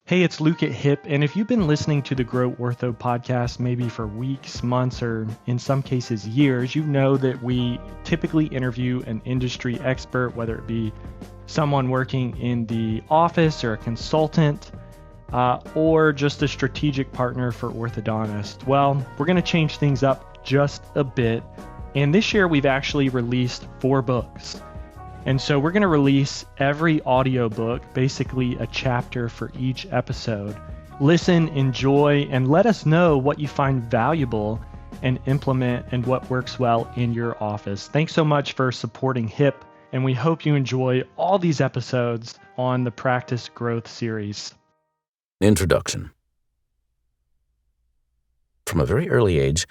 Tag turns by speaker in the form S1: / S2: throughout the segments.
S1: Hey, it's Luke at Hip, and if you've been listening to the Grow Ortho podcast maybe for weeks, months, or in some cases years, you know that we typically interview an industry expert, whether it be someone working in the office or a consultant, or just a strategic partner for orthodontists. Well, we're going to change things up just a bit, and this year we've actually released 4 books. And so we're going to release every audiobook, basically a chapter for each episode. Listen, enjoy, and let us know what you find valuable and implement and what works well in your office. Thanks so much for supporting HIP, and we hope you enjoy all these episodes on the Practice Growth series.
S2: Introduction. From a very early age,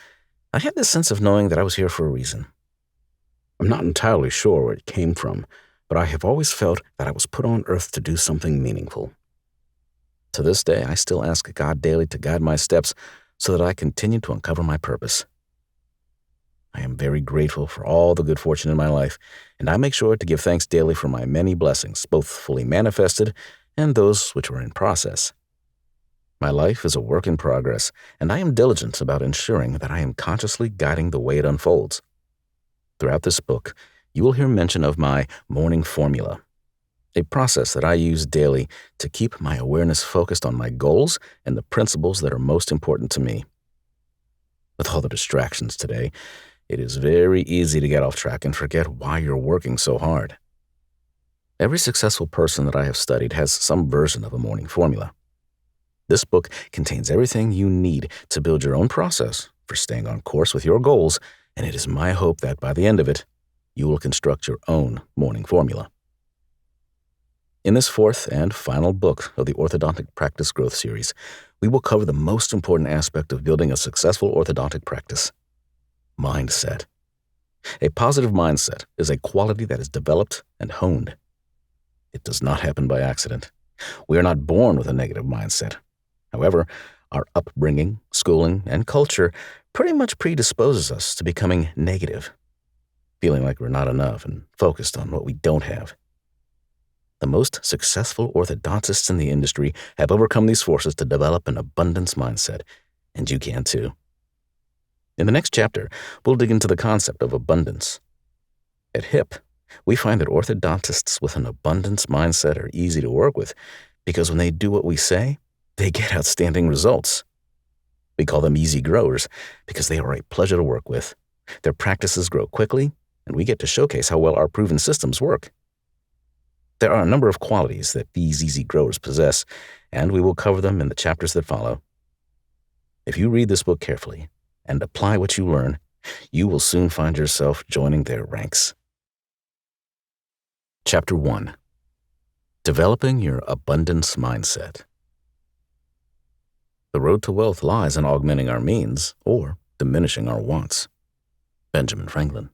S2: I had this sense of knowing that I was here for a reason. I'm not entirely sure where it came from, but I have always felt that I was put on earth to do something meaningful. To this day, I still ask God daily to guide my steps so that I continue to uncover my purpose. I am very grateful for all the good fortune in my life, and I make sure to give thanks daily for my many blessings, both fully manifested and those which were in process. My life is a work in progress, and I am diligent about ensuring that I am consciously guiding the way it unfolds. Throughout this book, you will hear mention of my morning formula, a process that I use daily to keep my awareness focused on my goals and the principles that are most important to me. With all the distractions today, it is very easy to get off track and forget why you're working so hard. Every successful person that I have studied has some version of a morning formula. This book contains everything you need to build your own process for staying on course with your goals, and it is my hope that by the end of it, you will construct your own morning formula. In this 4th and final book of the Orthodontic Practice Growth series, we will cover the most important aspect of building a successful orthodontic practice: mindset. A positive mindset is a quality that is developed and honed. It does not happen by accident. We are not born with a negative mindset. However, our upbringing, schooling, and culture pretty much predisposes us to becoming negative, feeling like we're not enough and focused on what we don't have. The most successful orthodontists in the industry have overcome these forces to develop an abundance mindset, and you can too. In the next chapter, we'll dig into the concept of abundance. At HIP, we find that orthodontists with an abundance mindset are easy to work with because when they do what we say, they get outstanding results. We call them easy growers because they are a pleasure to work with. Their practices grow quickly, and we get to showcase how well our proven systems work. There are a number of qualities that these easy growers possess, and we will cover them in the chapters that follow. If you read this book carefully and apply what you learn, you will soon find yourself joining their ranks. Chapter 1. Developing your abundance mindset. The road to wealth lies in augmenting our means or diminishing our wants. Benjamin Franklin.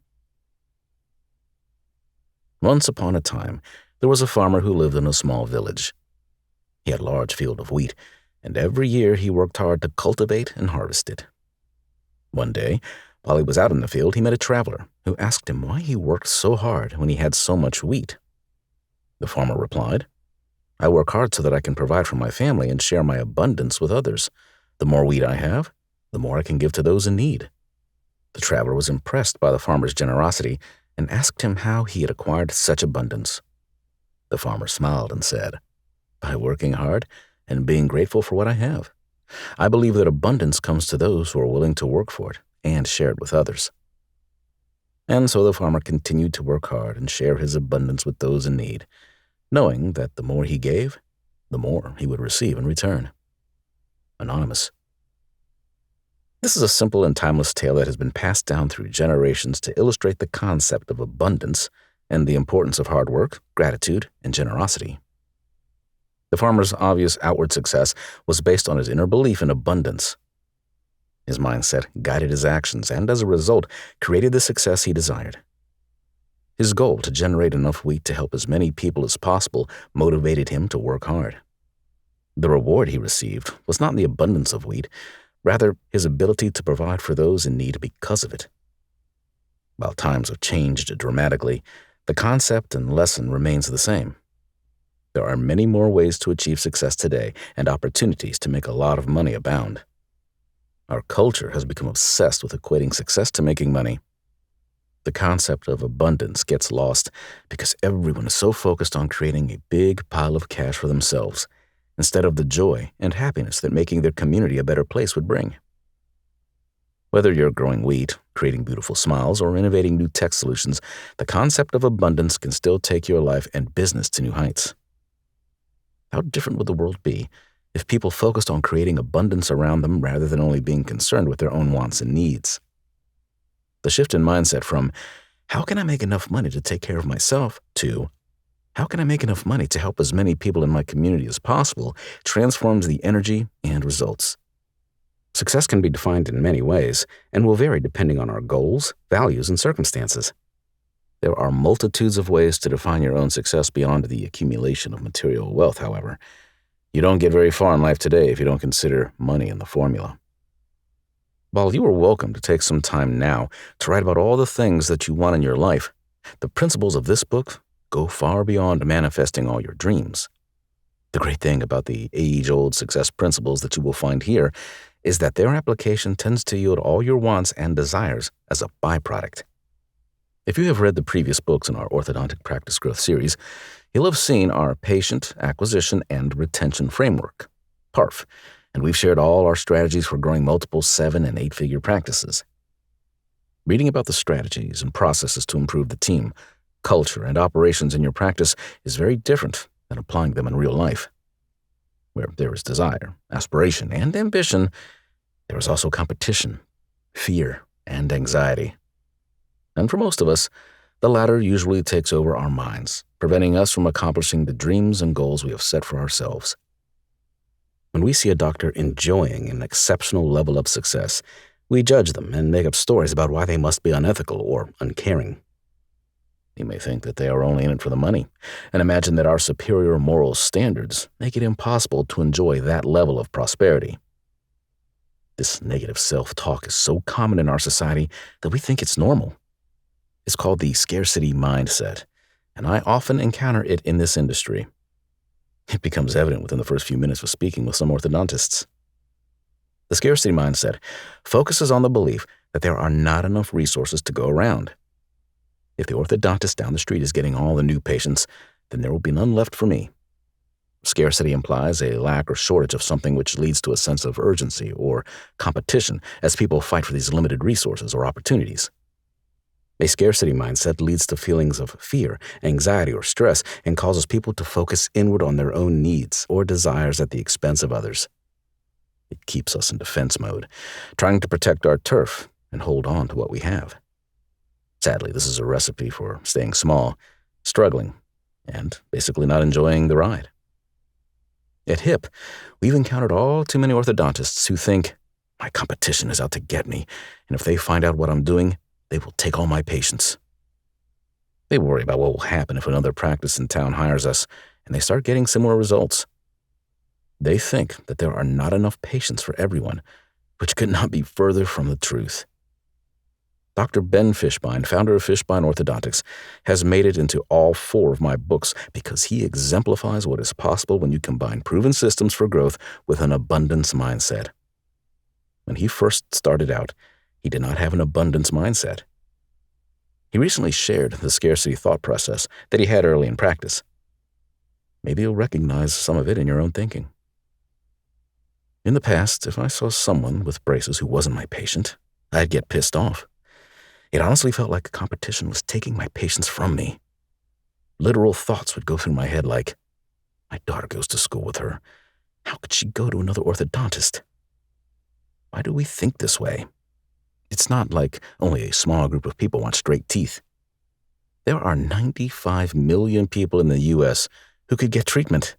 S2: Once upon a time, there was a farmer who lived in a small village. He had a large field of wheat, and every year he worked hard to cultivate and harvest it. One day, while he was out in the field, he met a traveler who asked him why he worked so hard when he had so much wheat. The farmer replied, "I work hard so that I can provide for my family and share my abundance with others. The more wheat I have, the more I can give to those in need." The traveler was impressed by the farmer's generosity and asked him how he had acquired such abundance. The farmer smiled and said, "By working hard and being grateful for what I have. I believe that abundance comes to those who are willing to work for it and share it with others." And so the farmer continued to work hard and share his abundance with those in need, knowing that the more he gave, the more he would receive in return. Anonymous. This is a simple and timeless tale that has been passed down through generations to illustrate the concept of abundance and the importance of hard work, gratitude, and generosity. The farmer's obvious outward success was based on his inner belief in abundance. His mindset guided his actions and, as a result, created the success he desired. His goal to generate enough wheat to help as many people as possible motivated him to work hard. The reward he received was not the abundance of wheat, rather his ability to provide for those in need because of it. While times have changed dramatically, the concept and lesson remains the same. There are many more ways to achieve success today and opportunities to make a lot of money abound. Our culture has become obsessed with equating success to making money. The concept of abundance gets lost because everyone is so focused on creating a big pile of cash for themselves, instead of the joy and happiness that making their community a better place would bring. Whether you're growing wheat, creating beautiful smiles, or innovating new tech solutions, the concept of abundance can still take your life and business to new heights. How different would the world be if people focused on creating abundance around them rather than only being concerned with their own wants and needs? The shift in mindset from, how can I make enough money to take care of myself, to, how can I make enough money to help as many people in my community as possible, transforms the energy and results. Success can be defined in many ways and will vary depending on our goals, values, and circumstances. There are multitudes of ways to define your own success beyond the accumulation of material wealth, however. You don't get very far in life today if you don't consider money in the formula. While you are welcome to take some time now to write about all the things that you want in your life, the principles of this book go far beyond manifesting all your dreams. The great thing about the age-old success principles that you will find here is that their application tends to yield all your wants and desires as a byproduct. If you have read the previous books in our Orthodontic Practice Growth series, you'll have seen our Patient Acquisition and Retention Framework, PARF, and we've shared all our strategies for growing multiple 7- and 8-figure practices. Reading about the strategies and processes to improve the team, culture, and operations in your practice is very different than applying them in real life. Where there is desire, aspiration, and ambition, there is also competition, fear, and anxiety. And for most of us, the latter usually takes over our minds, preventing us from accomplishing the dreams and goals we have set for ourselves. When we see a doctor enjoying an exceptional level of success, we judge them and make up stories about why they must be unethical or uncaring. You may think that they are only in it for the money, and imagine that our superior moral standards make it impossible to enjoy that level of prosperity. This negative self-talk is so common in our society that we think it's normal. It's called the scarcity mindset, and I often encounter it in this industry. It becomes evident within the first few minutes of speaking with some orthodontists. The scarcity mindset focuses on the belief that there are not enough resources to go around. If the orthodontist down the street is getting all the new patients, then there will be none left for me. Scarcity implies a lack or shortage of something, which leads to a sense of urgency or competition as people fight for these limited resources or opportunities. A scarcity mindset leads to feelings of fear, anxiety, or stress and causes people to focus inward on their own needs or desires at the expense of others. It keeps us in defense mode, trying to protect our turf and hold on to what we have. Sadly, this is a recipe for staying small, struggling, and basically not enjoying the ride. At HIP, we've encountered all too many orthodontists who think, my competition is out to get me, and if they find out what I'm doing, they will take all my patients. They worry about what will happen if another practice in town hires us, and they start getting similar results. They think that there are not enough patients for everyone, which could not be further from the truth. Dr. Ben Fishbein, founder of Fishbein Orthodontics, has made it into all 4 of my books because he exemplifies what is possible when you combine proven systems for growth with an abundance mindset. When he first started out, he did not have an abundance mindset. He recently shared the scarcity thought process that he had early in practice. Maybe you'll recognize some of it in your own thinking. In the past, if I saw someone with braces who wasn't my patient, I'd get pissed off. It honestly felt like competition was taking my patients from me. Literal thoughts would go through my head like, my daughter goes to school with her. How could she go to another orthodontist? Why do we think this way? It's not like only a small group of people want straight teeth. There are 95 million people in the U.S. who could get treatment.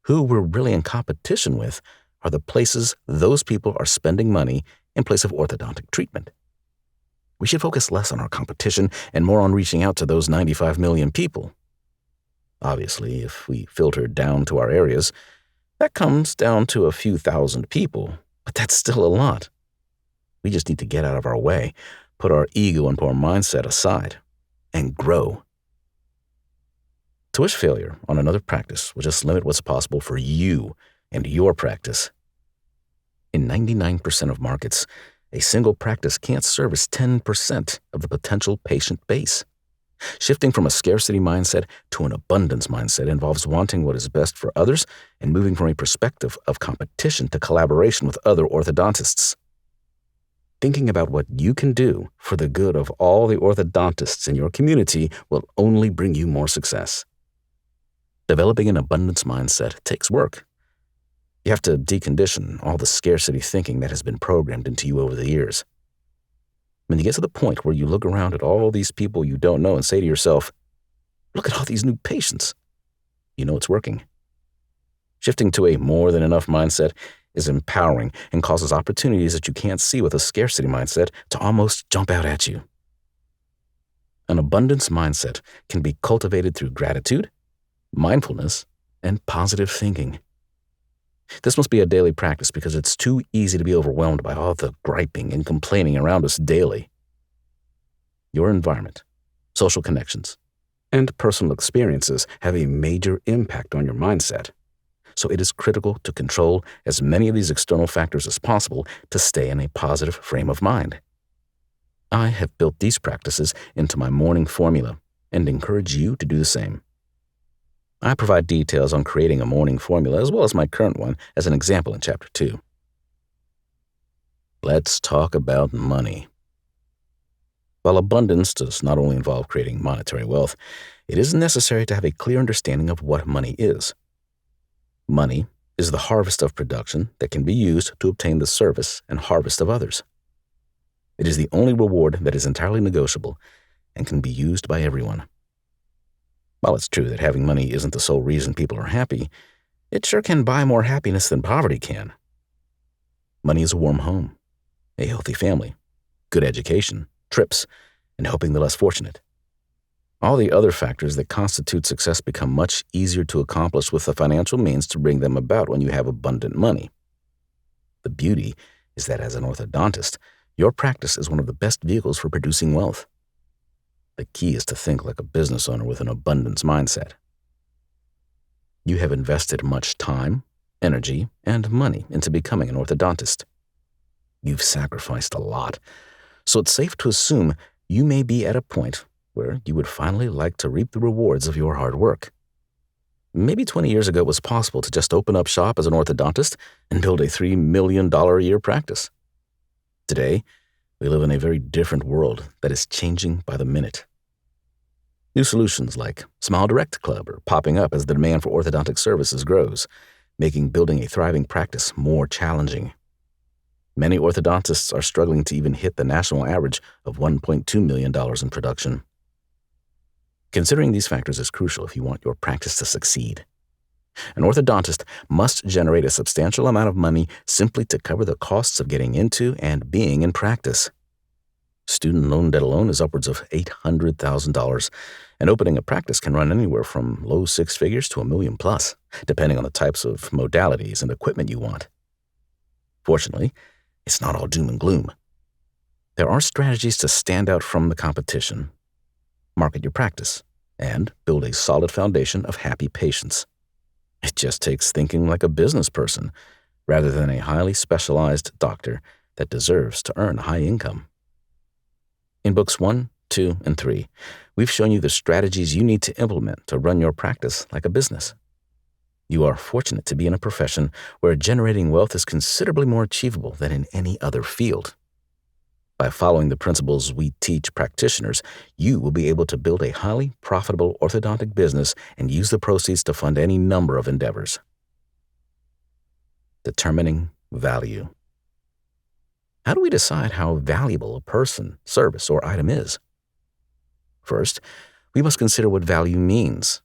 S2: Who we're really in competition with are the places those people are spending money in place of orthodontic treatment. We should focus less on our competition and more on reaching out to those 95 million people. Obviously, if we filter down to our areas, that comes down to a few thousand people, but that's still a lot. We just need to get out of our way, put our ego and poor mindset aside, and grow. To wish failure on another practice will just limit what's possible for you and your practice. In 99% of markets, a single practice can't service 10% of the potential patient base. Shifting from a scarcity mindset to an abundance mindset involves wanting what is best for others and moving from a perspective of competition to collaboration with other orthodontists. Thinking about what you can do for the good of all the orthodontists in your community will only bring you more success. Developing an abundance mindset takes work. You have to decondition all the scarcity thinking that has been programmed into you over the years. When you get to the point where you look around at all these people you don't know and say to yourself, "Look at all these new patients," you know it's working. Shifting to a more than enough mindset is empowering and causes opportunities that you can't see with a scarcity mindset to almost jump out at you. An abundance mindset can be cultivated through gratitude, mindfulness, and positive thinking. This must be a daily practice because it's too easy to be overwhelmed by all the griping and complaining around us daily. Your environment, social connections, and personal experiences have a major impact on your mindset. So it is critical to control as many of these external factors as possible to stay in a positive frame of mind. I have built these practices into my morning formula and encourage you to do the same. I provide details on creating a morning formula as well as my current one as an example in Chapter 2. Let's talk about money. While abundance does not only involve creating monetary wealth, it is necessary to have a clear understanding of what money is. Money is the harvest of production that can be used to obtain the service and harvest of others. It is the only reward that is entirely negotiable and can be used by everyone. While it's true that having money isn't the sole reason people are happy, it sure can buy more happiness than poverty can. Money is a warm home, a healthy family, good education, trips, and helping the less fortunate. All the other factors that constitute success become much easier to accomplish with the financial means to bring them about when you have abundant money. The beauty is that as an orthodontist, your practice is one of the best vehicles for producing wealth. The key is to think like a business owner with an abundance mindset. You have invested much time, energy, and money into becoming an orthodontist. You've sacrificed a lot, so it's safe to assume you may be at a point where you would finally like to reap the rewards of your hard work. Maybe 20 years ago it was possible to just open up shop as an orthodontist and build a $3 million a year practice. Today, we live in a very different world that is changing by the minute. New solutions like Smile Direct Club are popping up as the demand for orthodontic services grows, making building a thriving practice more challenging. Many orthodontists are struggling to even hit the national average of $1.2 million in production. Considering these factors is crucial if you want your practice to succeed. An orthodontist must generate a substantial amount of money simply to cover the costs of getting into and being in practice. Student loan debt alone is upwards of $800,000, and opening a practice can run anywhere from low six figures to $1 million plus, depending on the types of modalities and equipment you want. Fortunately, it's not all doom and gloom. There are strategies to stand out from the competition, market your practice, and build a solid foundation of happy patients. It just takes thinking like a business person rather than a highly specialized doctor that deserves to earn a high income. In books 1, 2, and 3, we've shown you the strategies you need to implement to run your practice like a business. You are fortunate to be in a profession where generating wealth is considerably more achievable than in any other field. By following the principles we teach practitioners, you will be able to build a highly profitable orthodontic business and use the proceeds to fund any number of endeavors. Determining value. How do we decide how valuable a person, service, or item is? First, we must consider what value means.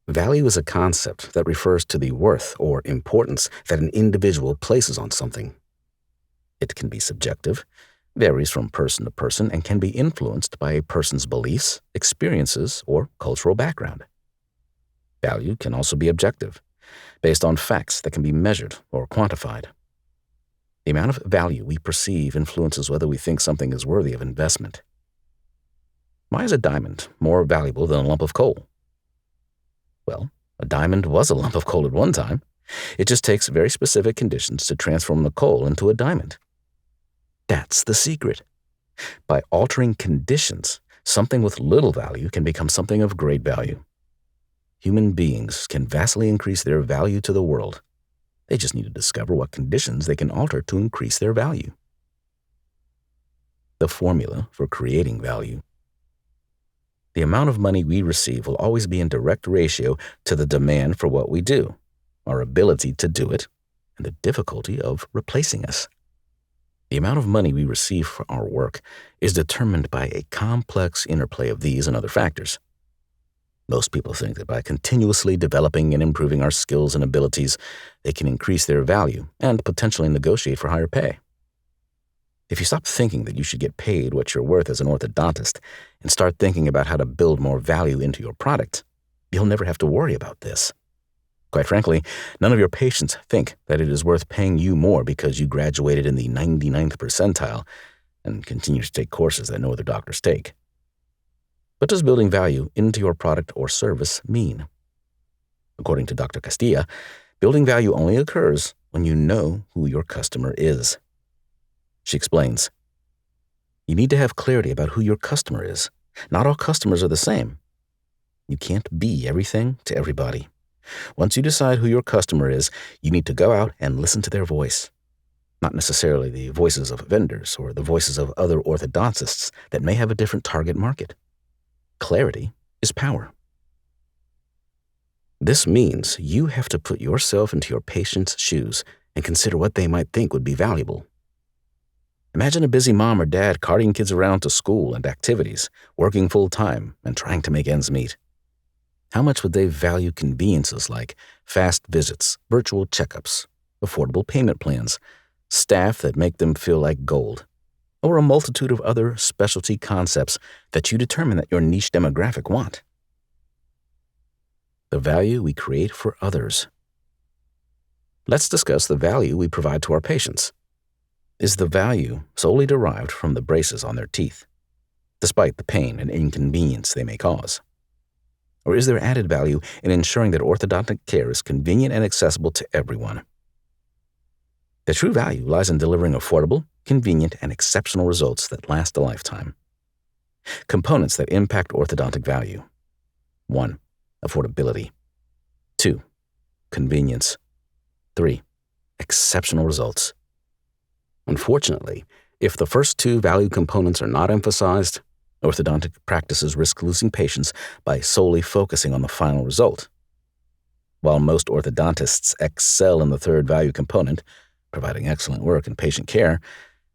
S2: Value is a concept that refers to the worth or importance that an individual places on something. It can be subjective, varies from person to person, and can be influenced by a person's beliefs, experiences, or cultural background. Value can also be objective, based on facts that can be measured or quantified. The amount of value we perceive influences whether we think something is worthy of investment. Why is a diamond more valuable than a lump of coal? Well, a diamond was a lump of coal at one time. It just takes very specific conditions to transform the coal into a diamond. That's the secret. By altering conditions, something with little value can become something of great value. Human beings can vastly increase their value to the world. They just need to discover what conditions they can alter to increase their value. The formula for creating value. The amount of money we receive will always be in direct ratio to the demand for what we do, our ability to do it, and the difficulty of replacing us. The amount of money we receive for our work is determined by a complex interplay of these and other factors. Most people think that by continuously developing and improving our skills and abilities, they can increase their value and potentially negotiate for higher pay. If you stop thinking that you should get paid what you're worth as an orthodontist and start thinking about how to build more value into your product, you'll never have to worry about this. Quite frankly, none of your patients think that it is worth paying you more because you graduated in the 99th percentile and continue to take courses that no other doctors take. What does building value into your product or service mean? According to Dr. Castilla, building value only occurs when you know who your customer is. She explains, you need to have clarity about who your customer is. Not all customers are the same. You can't be everything to everybody. Once you decide who your customer is, you need to go out and listen to their voice. Not necessarily the voices of vendors or the voices of other orthodontists that may have a different target market. Clarity is power. This means you have to put yourself into your patient's shoes and consider what they might think would be valuable. Imagine a busy mom or dad carting kids around to school and activities, working full-time and trying to make ends meet. How much would they value conveniences like fast visits, virtual checkups, affordable payment plans, staff that make them feel like gold, or a multitude of other specialty concepts that you determine that your niche demographic want? The value we create for others. Let's discuss the value we provide to our patients. Is the value solely derived from the braces on their teeth, despite the pain and inconvenience they may cause? Or is there added value in ensuring that orthodontic care is convenient and accessible to everyone? The true value lies in delivering affordable, convenient, and exceptional results that last a lifetime. Components that impact orthodontic value. 1. Affordability. 2. Convenience. 3. Exceptional results. Unfortunately, if the first two value components are not emphasized, orthodontic practices risk losing patients by solely focusing on the final result. While most orthodontists excel in the third value component, providing excellent work in patient care,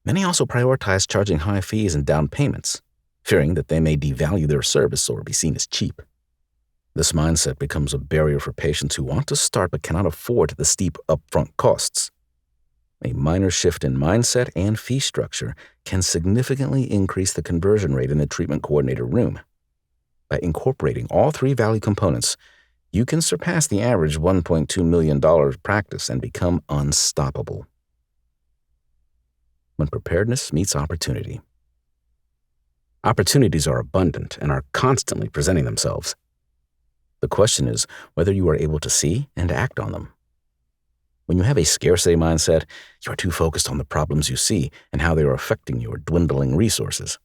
S2: many also prioritize charging high fees and down payments, fearing that they may devalue their service or be seen as cheap. This mindset becomes a barrier for patients who want to start but cannot afford the steep upfront costs. A minor shift in mindset and fee structure can significantly increase the conversion rate in the treatment coordinator room. By incorporating all three value components, you can surpass the average $1.2 million practice and become unstoppable. When preparedness meets opportunity. Opportunities are abundant and are constantly presenting themselves. The question is whether you are able to see and act on them. When you have a scarcity mindset, you are too focused on the problems you see and how they are affecting your dwindling resources.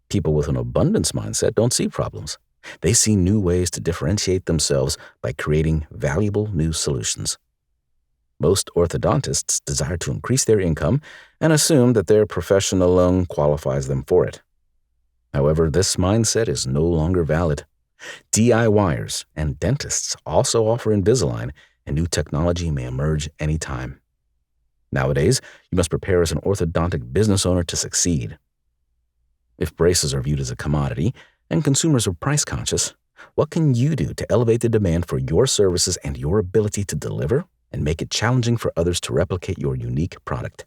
S2: People with an abundance mindset don't see problems. They see new ways to differentiate themselves by creating valuable new solutions. Most orthodontists desire to increase their income and assume that their profession alone qualifies them for it. However, this mindset is no longer valid. DIYers and dentists also offer Invisalign, and new technology may emerge anytime. Nowadays, you must prepare as an orthodontic business owner to succeed. If braces are viewed as a commodity and consumers are price conscious, what can you do to elevate the demand for your services and your ability to deliver and make it challenging for others to replicate your unique product?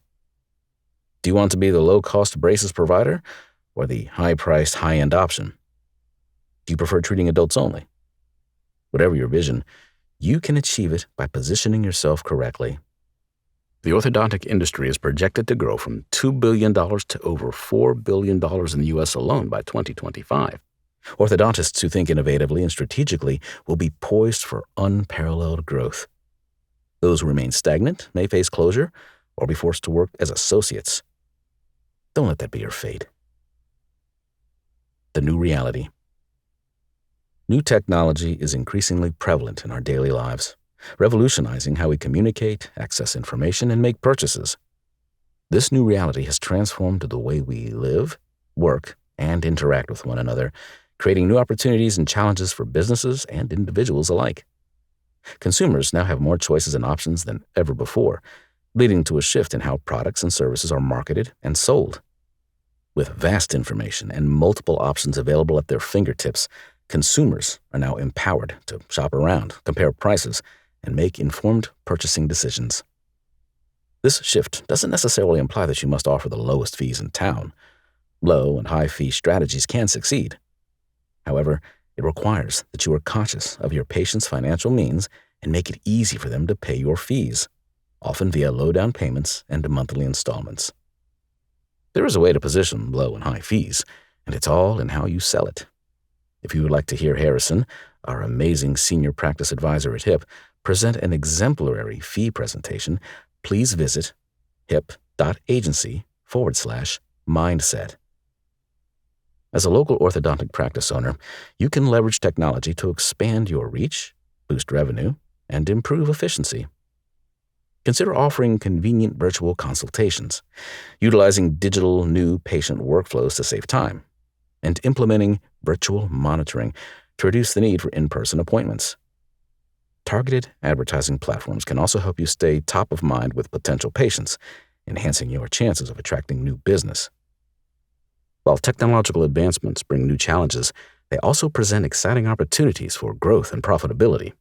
S2: Do you want to be the low-cost braces provider or the high-priced, high-end option? Do you prefer treating adults only? Whatever your vision, you can achieve it by positioning yourself correctly. The orthodontic industry is projected to grow from $2 billion to over $4 billion in the U.S. alone by 2025. Orthodontists who think innovatively and strategically will be poised for unparalleled growth. Those who remain stagnant may face closure or be forced to work as associates. Don't let that be your fate. The new reality. New technology is increasingly prevalent in our daily lives, revolutionizing how we communicate, access information, and make purchases. This new reality has transformed the way we live, work, and interact with one another, creating new opportunities and challenges for businesses and individuals alike. Consumers now have more choices and options than ever before, leading to a shift in how products and services are marketed and sold. With vast information and multiple options available at their fingertips, consumers are now empowered to shop around, compare prices, and make informed purchasing decisions. This shift doesn't necessarily imply that you must offer the lowest fees in town. Low and high fee strategies can succeed. However, it requires that you are conscious of your patient's financial means and make it easy for them to pay your fees, often via low down payments and monthly installments. There is a way to position low and high fees, and it's all in how you sell it. If you would like to hear Harrison, our amazing senior practice advisor at HIP, present an exemplary fee presentation, please visit hip.agency/mindset. As a local orthodontic practice owner, you can leverage technology to expand your reach, boost revenue, and improve efficiency. Consider offering convenient virtual consultations, utilizing digital new patient workflows to save time, and implementing virtual monitoring to reduce the need for in-person appointments. Targeted advertising platforms can also help you stay top of mind with potential patients, enhancing your chances of attracting new business. While technological advancements bring new challenges, they also present exciting opportunities for growth and profitability.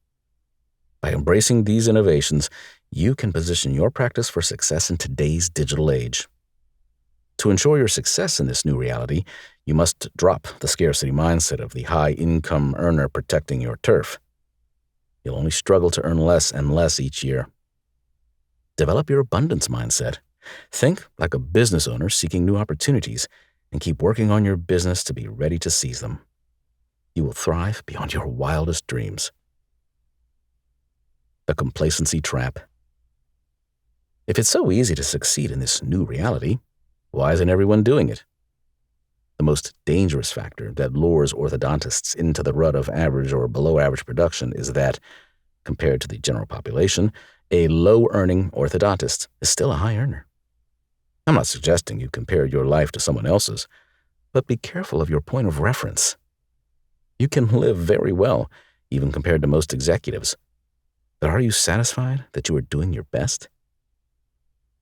S2: By embracing these innovations, you can position your practice for success in today's digital age. To ensure your success in this new reality, you must drop the scarcity mindset of the high-income earner protecting your turf. You'll only struggle to earn less and less each year. Develop your abundance mindset. Think like a business owner seeking new opportunities, and keep working on your business to be ready to seize them. You will thrive beyond your wildest dreams. The Complacency Trap. If it's so easy to succeed in this new reality, why isn't everyone doing it? The most dangerous factor that lures orthodontists into the rut of average or below average production is that, compared to the general population, a low-earning orthodontist is still a high earner. I'm not suggesting you compare your life to someone else's, but be careful of your point of reference. You can live very well, even compared to most executives. But are you satisfied that you are doing your best?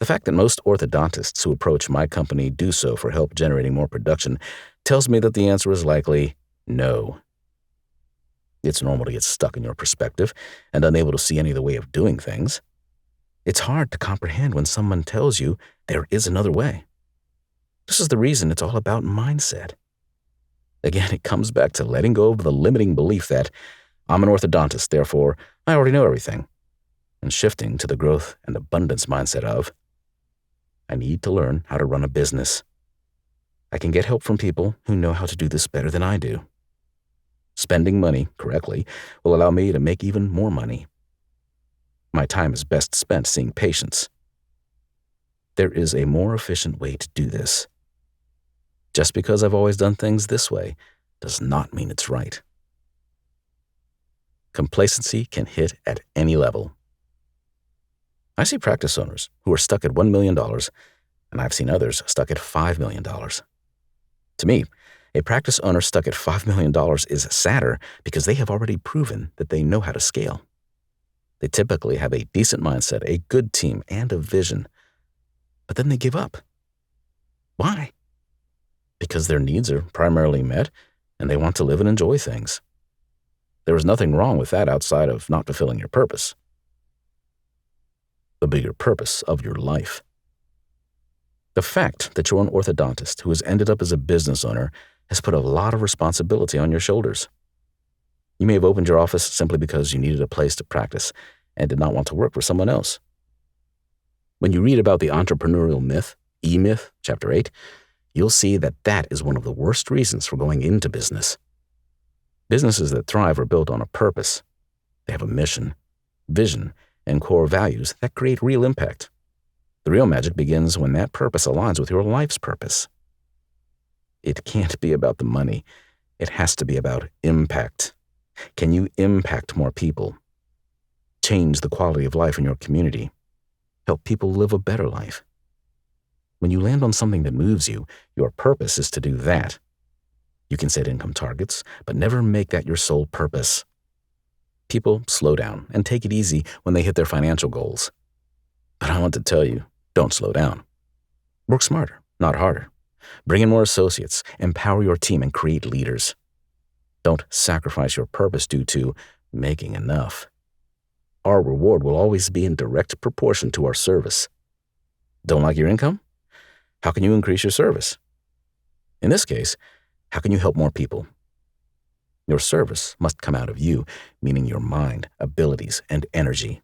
S2: The fact that most orthodontists who approach my company do so for help generating more production tells me that the answer is likely no. It's normal to get stuck in your perspective and unable to see any other way of doing things. It's hard to comprehend when someone tells you there is another way. This is the reason it's all about mindset. Again, it comes back to letting go of the limiting belief that I'm an orthodontist, therefore I already know everything, and shifting to the growth and abundance mindset of, I need to learn how to run a business. I can get help from people who know how to do this better than I do. Spending money correctly will allow me to make even more money. My time is best spent seeing patients. There is a more efficient way to do this. Just because I've always done things this way does not mean it's right. Complacency can hit at any level. I see practice owners who are stuck at $1 million, and I've seen others stuck at $5 million. To me, a practice owner stuck at $5 million is sadder because they have already proven that they know how to scale. They typically have a decent mindset, a good team, and a vision. But then they give up. Why? Because their needs are primarily met and they want to live and enjoy things. There is nothing wrong with that outside of not fulfilling your purpose. The bigger purpose of your life. The fact that you're an orthodontist who has ended up as a business owner has put a lot of responsibility on your shoulders. You may have opened your office simply because you needed a place to practice and did not want to work for someone else. When you read about the entrepreneurial myth, E-Myth, Chapter 8, you'll see that that is one of the worst reasons for going into business. Businesses that thrive are built on a purpose. They have a mission, vision, and core values that create real impact. The real magic begins when that purpose aligns with your life's purpose. It can't be about the money. It has to be about impact. Can you impact more people? Change the quality of life in your community? Help people live a better life? When you land on something that moves you, your purpose is to do that. You can set income targets, but never make that your sole purpose. People slow down and take it easy when they hit their financial goals. But I want to tell you, don't slow down. Work smarter, not harder. Bring in more associates, empower your team, and create leaders. Don't sacrifice your purpose due to making enough. Our reward will always be in direct proportion to our service. Don't like your income? How can you increase your service? In this case, how can you help more people? Your service must come out of you, meaning your mind, abilities, and energy.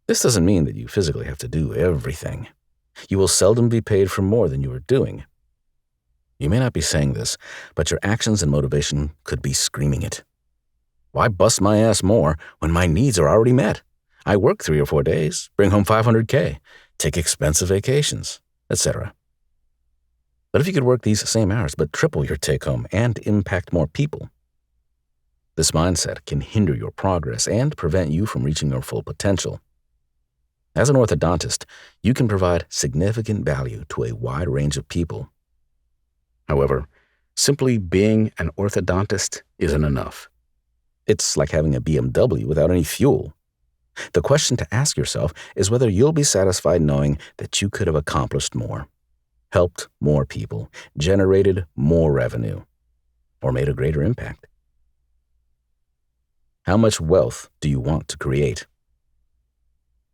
S2: This doesn't mean that you physically have to do everything. You will seldom be paid for more than you are doing. You may not be saying this, but your actions and motivation could be screaming it. Why bust my ass more when my needs are already met? I work 3 or 4 days, bring home $500K, take expensive vacations, etc. But if you could work these same hours but triple your take-home and impact more people, this mindset can hinder your progress and prevent you from reaching your full potential. As an orthodontist, you can provide significant value to a wide range of people. However, simply being an orthodontist isn't enough. It's like having a BMW without any fuel. The question to ask yourself is whether you'll be satisfied knowing that you could have accomplished more, helped more people, generated more revenue, or made a greater impact. How much wealth do you want to create?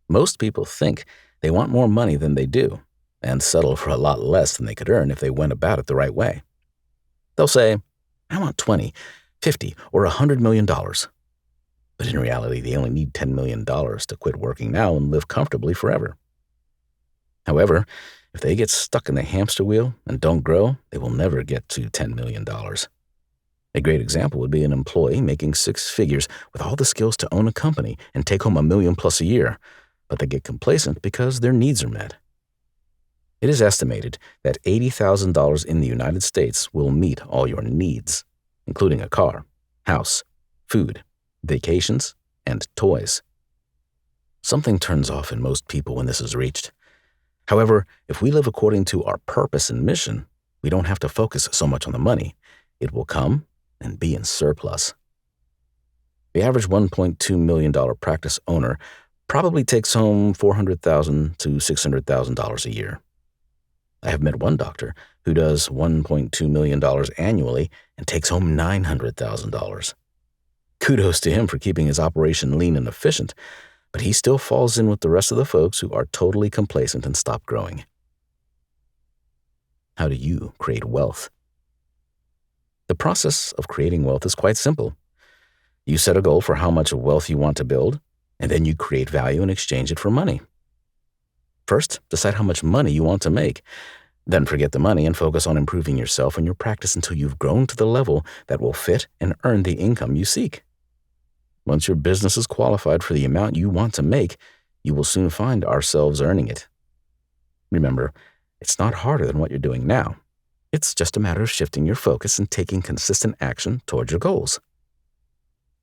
S2: Most people think they want more money than they do and settle for a lot less than they could earn if they went about it the right way. They'll say, I want 20, 50, or $100 million. But in reality, they only need $10 million to quit working now and live comfortably forever. However, if they get stuck in the hamster wheel and don't grow, they will never get to $10 million. A great example would be an employee making 6 figures with all the skills to own a company and take home $1 million+ a year, but they get complacent because their needs are met. It is estimated that $80,000 in the United States will meet all your needs, including a car, house, food, vacations, and toys. Something turns off in most people when this is reached. However, if we live according to our purpose and mission, we don't have to focus so much on the money. It will come and be in surplus. The average $1.2 million practice owner probably takes home $400,000 to $600,000 a year. I have met one doctor who does $1.2 million annually and takes home $900,000. Kudos to him for keeping his operation lean and efficient, but he still falls in with the rest of the folks who are totally complacent and stop growing. How do you create wealth? The process of creating wealth is quite simple. You set a goal for how much wealth you want to build, and then you create value and exchange it for money. First, decide how much money you want to make. Then forget the money and focus on improving yourself and your practice until you've grown to the level that will fit and earn the income you seek. Once your business is qualified for the amount you want to make, you will soon find ourselves earning it. Remember, it's not harder than what you're doing now. It's just a matter of shifting your focus and taking consistent action toward your goals.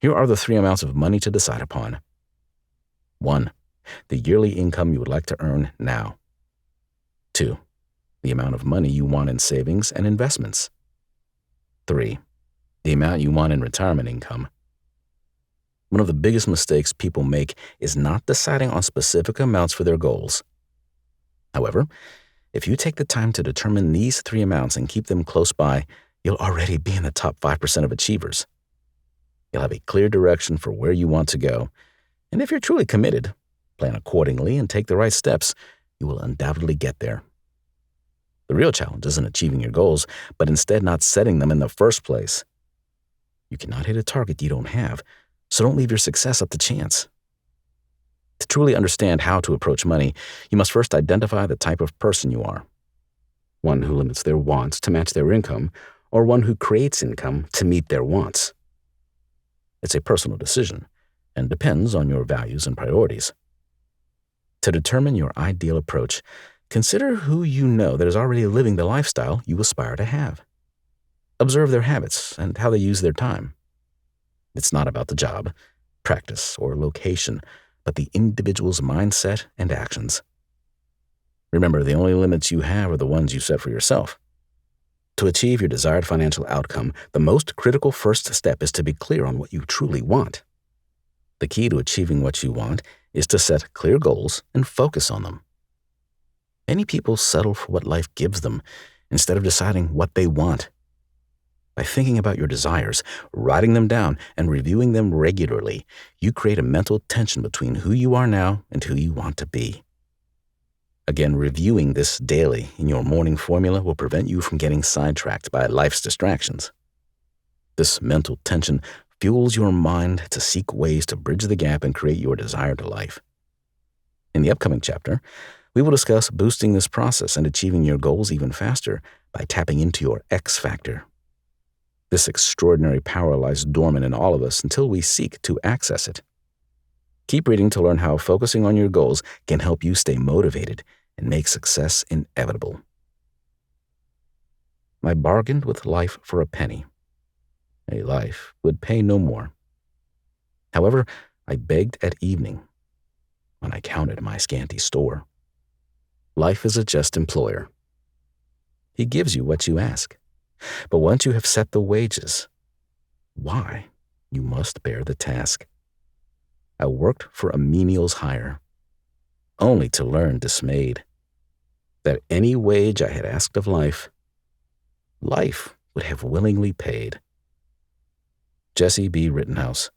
S2: Here are the 3 amounts of money to decide upon. 1. The yearly income you would like to earn now. 2. The amount of money you want in savings and investments. 3. The amount you want in retirement income. One of the biggest mistakes people make is not deciding on specific amounts for their goals. However, if you take the time to determine these 3 amounts and keep them close by, you'll already be in the top 5% of achievers. You'll have a clear direction for where you want to go, and if you're truly committed, plan accordingly and take the right steps, you will undoubtedly get there. The real challenge isn't achieving your goals, but instead not setting them in the first place. You cannot hit a target you don't have, so don't leave your success up to chance. To truly understand how to approach money, you must first identify the type of person you are. One who limits their wants to match their income, or one who creates income to meet their wants. It's a personal decision and depends on your values and priorities. To determine your ideal approach, consider who you know that is already living the lifestyle you aspire to have. Observe their habits and how they use their time. It's not about the job, practice, or location, but the individual's mindset and actions. Remember, the only limits you have are the ones you set for yourself. To achieve your desired financial outcome, the most critical first step is to be clear on what you truly want. The key to achieving what you want is to set clear goals and focus on them. Many people settle for what life gives them instead of deciding what they want. By thinking about your desires, writing them down, and reviewing them regularly, you create a mental tension between who you are now and who you want to be. Again, reviewing this daily in your morning formula will prevent you from getting sidetracked by life's distractions. This mental tension fuels your mind to seek ways to bridge the gap and create your desired life. In the upcoming chapter, we will discuss boosting this process and achieving your goals even faster by tapping into your X factor. This extraordinary power lies dormant in all of us until we seek to access it. Keep reading to learn how focusing on your goals can help you stay motivated and make success inevitable. I bargained with life for a penny. A life would pay no more. However, I begged at evening when I counted my scanty store. Life is a just employer. He gives you what you ask. But once you have set the wages, why, you must bear the task. I worked for a menial's hire, only to learn dismayed that any wage I had asked of life would have willingly paid. Jesse B. Rittenhouse.